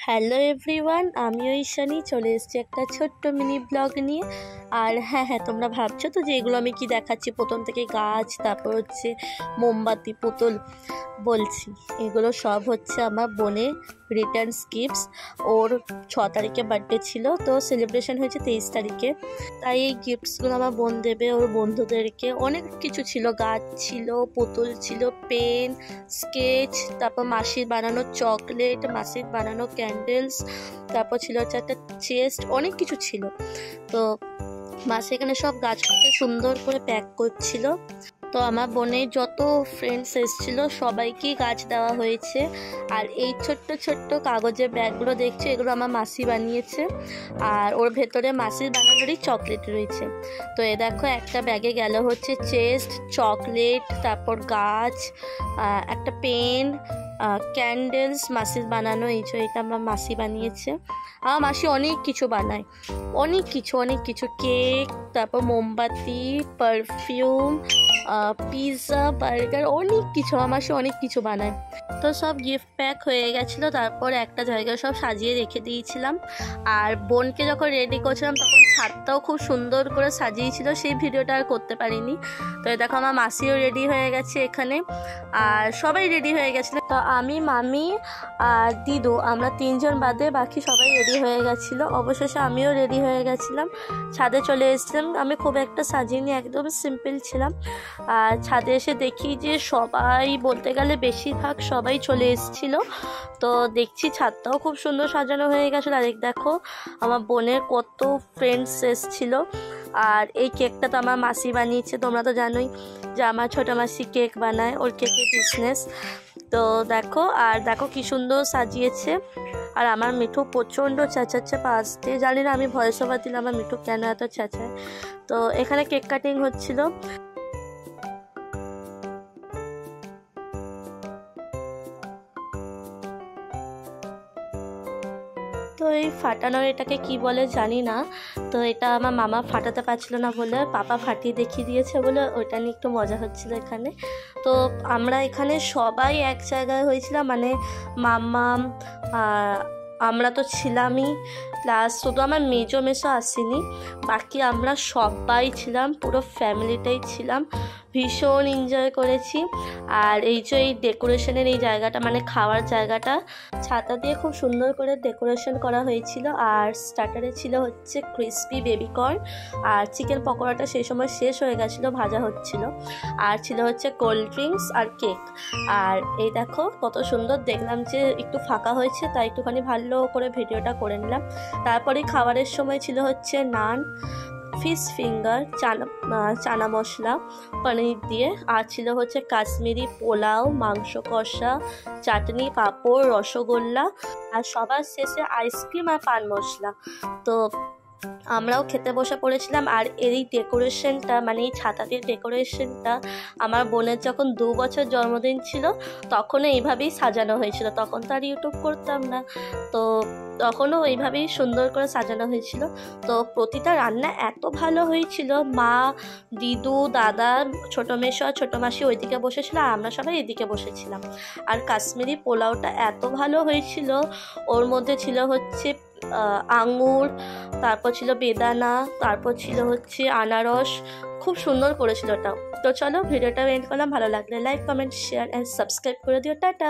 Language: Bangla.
হ্যালো এভরিওয়ান, আমি ঐশানী চলে এসেছি একটা ছোট্ট মিনি ব্লগ নিয়ে। আর হ্যাঁ, তোমরা ভাবছো তো যে এগুলো আমি কি দেখাচ্ছি, প্রথম থেকে গাছ, তারপর হচ্ছে মোমবাতি, পুতুল। বলছি এগুলো সব হচ্ছে আমার বোনের রিটার্নস গিফটস। ওর 6 তারিখে বার্থডে ছিল, তো সেলিব্রেশন হয়েছে 23 তারিখে। তাই এই গিফটসগুলো আমার বোন দেবে ওর বন্ধুদেরকে। অনেক কিছু ছিল, গাছ ছিল, পুতুল ছিল, পেন, স্কেচ, তারপর মাসির বানানো চকলেট, মাসির বানানো ক্যান্ডেলস, তারপর ছিল হচ্ছে একটা চেস্ট, অনেক কিছু ছিল। তো মাসি এখানে সব গাছগুলোকে সুন্দর করে প্যাক করছিল। তো আমার বোনের যত ফ্রেন্ডস এসেছিল সবাইকেই গাছ দেওয়া হয়েছে। আর এই ছোট্ট ছোট্ট কাগজের ব্যাগগুলো দেখছো, এগুলো আমার মাসি বানিয়েছে। আর ওর ভেতরে মাসির বানানোরই চকলেট রয়েছে। তো এ দেখো, একটা ব্যাগে গেল হচ্ছে চেস্ট, চকলেট, তারপর গাছ, একটা পেন, ক্যান্ডেলস মাসির বানানো। এটা আমার মাসি বানিয়েছে। আমার মাসি অনেক কিছু বানায়, অনেক কিছু কেক, তারপর মোমবাতি, পারফিউম, পিৎজা, বার্গার, অনেক কিছু। আমার মাসি অনেক কিছু বানায়। তো সব গিফট প্যাক হয়ে গেছিলো, তারপর একটা জায়গায় সব সাজিয়ে রেখে দিয়েছিলাম। আর বোনকে যখন রেডি করছিলাম তখন ছাদটাও খুব সুন্দর করে সাজিয়েছিল, সেই ভিডিওটা আর করতে পারিনি। তো দেখো, আমার মাসিও রেডি হয়ে গেছে এখানে, আর সবাই রেডি হয়ে গেছিলো। তো আমি, মামি আর দিদু, আমরা 3 জন বাদে বাকি সবাই রেডি হয়ে গেছিলো। অবশেষে আমিও রেডি হয়ে গেছিলাম, ছাদে চলে এসেছিলাম। আমি খুব একটা সাজিনি, একদম সিম্পল ছিলাম। আর ছাদে এসে দেখি যে সবাই, বলতে গেলে বেশিরভাগ সবাই চলে এসেছিলো। তো দেখছি ছাদটাও খুব সুন্দর সাজানো হয়ে গেছিলো। আর দেখো, আমার বোনের কত ফ্রেন্ডস এসেছিলো। আর এই কেকটা তো আমার মাসি বানিয়েছে। তোমরা তো জানোই যে আমার ছোটো মাসি কেক বানায়, ওর কেকের বিজনেস। তো দেখো, আর দেখো কি সুন্দর সাজিয়েছে। আর আমার মিঠু প্রচণ্ড চেঁচাচ্ছে পাশ দিয়ে। জানি না আমি ভয়েস ওভার দিলে আমার মিঠু কেন এত চেঁচায়। তো এখানে কেক কাটিং হচ্ছিল। তো এই ফাটানোর এটাকে কি বলে জানি না। তো এটা আমার মামা ফাটাতে পারছিল না বলে পাপা ফাটিয়ে দেখিয়ে দিয়েছে, বলে ওইটা নিয়ে একটু মজা হচ্ছিল এখানে। তো আমরা এখানে সবাই এক জায়গায় হয়েছিলাম, মানে মামা, আমরা তো ছিলামই, প্লাস শুধু আমার মেজো মেসো আসেনি, বাকি আমরা সবাই ছিলাম, পুরো ফ্যামিলিটাই ছিলাম। ভীষণ এনজয় করেছি। আর এই যে এই ডেকোরেশনের এই জায়গাটা, মানে খাওয়ার জায়গাটা, ছাতা দিয়ে খুব সুন্দর করে ডেকোরেশন করা হয়েছিল। আর স্টার্টারে ছিল হচ্ছে ক্রিসপি বেবিকর্ন, আর চিকেন পকোড়াটা সেই সময় শেষ হয়ে গেছিলো, ভাজা হচ্ছিল। আর ছিল হচ্ছে কোল্ড ড্রিঙ্কস আর কেক। আর এই দেখো কত সুন্দর, দেখলাম যে একটু ফাঁকা হয়েছে, তাই একটুখানি ভালো করে ভিডিওটা করে নিলাম। তারপরে খাবারের সময় ছিল হচ্ছে নান, ফিশ ফিঙ্গার, চানা মশলা, পনির দিয়ে। আর ছিল হচ্ছে কাশ্মীরি পোলাও, মাংস কষা, চাটনি, পাঁপড়, রসগোল্লা, আর সবার শেষে আইসক্রিম আর পান মশলা। তো আমরাও খেতে বসে পড়েছিলাম। আর এই ডেকোরেশনটা, মানে এই ছাতা দিয়ে ডেকোরেশনটা, আমার বোনের যখন 2 বছর জন্মদিন ছিল তখনও এইভাবেই সাজানো হয়েছিল। তখন তো আর ইউটিউব করতাম না, তো তখনও এইভাবেই সুন্দর করে সাজানো হয়েছিল। তো প্রতিটা রান্না এত ভালো হয়েছিল। মা, দিদু, দাদা, ছোটো মেশো আর ছোটো মাসি ওইদিকে বসেছিল, আর আমরা সবাই এদিকে বসেছিলাম। আর কাশ্মীরি পোলাওটা এত ভালো হয়েছিল, ওর মধ্যে ছিল হচ্ছে আঙুর, তারপর ছিল বেদানা, তারপর ছিল হচ্ছে আনারস। খুব সুন্দর করেছিল ওটাও। তো চলো, ভিডিওটা এন্ড করলাম। ভালো লাগলে like, comment, share and subscribe করে দিও। টাটা।